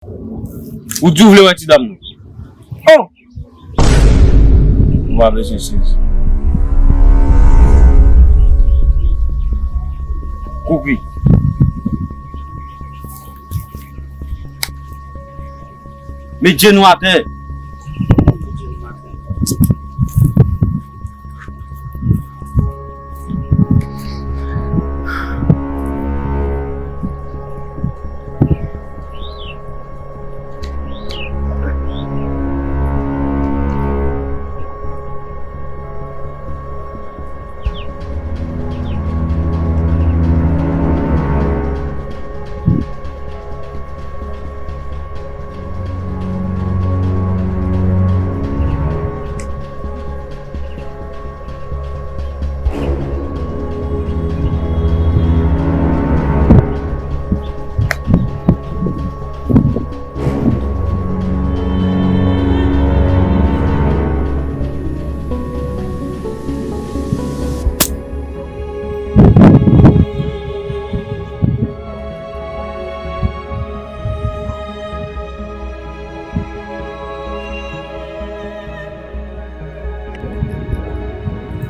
Ou tu voulais petit dame? Oh! On va appeler ceci. Coupi. Mais Dieu nous a terre.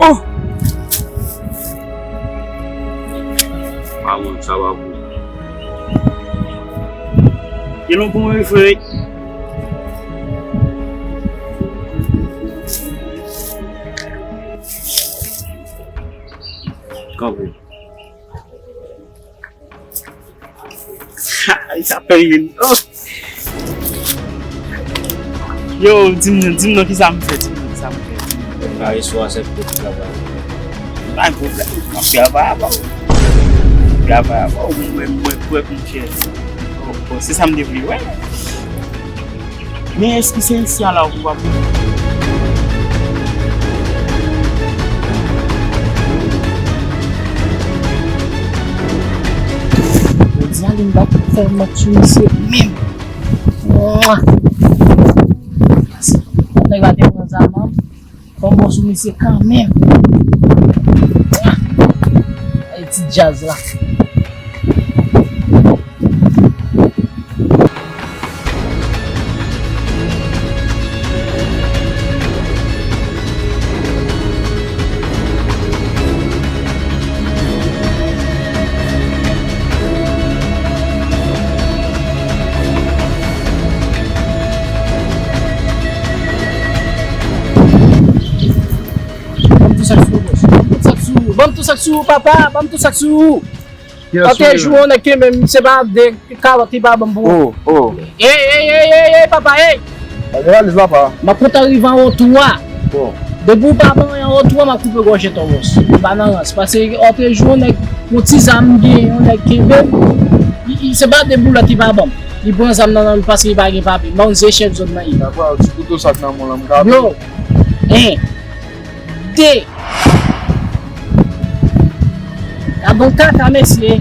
Oh! Ah bon, ça va vous. Ils l'ont pour me faire. Quand même. Il s'appelle Vin. Oh! Yo, dis-moi qui ça me fait, dis-moi qui ça me fait. Aí só acertou o trabalho. Vai pro gravava. Gravava. Foi com cheiro. Você sabe de viu, é? Mais est-ce que c'est ici alors qu'on va vous allez me battre pour faire ma tuer même. On va te prendre ça, maman. Comment soumis c'est quand même. Un petit jazz là. Vamos tu saksu papa, vamos tu saksu. Até João aqui mesmo, você vai de cala tiba bambu. Oh. Ei, papa, ei. Agora eles lá pá. Ma conta arrivar ao tua. Oh. Debu papa em ao tua ma coupe gauche ton os. Bananas parce que até João com tizamgi, on aqui mesmo. Il se bat debout là tiba bam. Il prend ça dans parce qu'il va gagner papi. Mon chef zone là. D'accord, tu peux tout ça dans mon lam. Yo. D. A bon kaka, monsieur.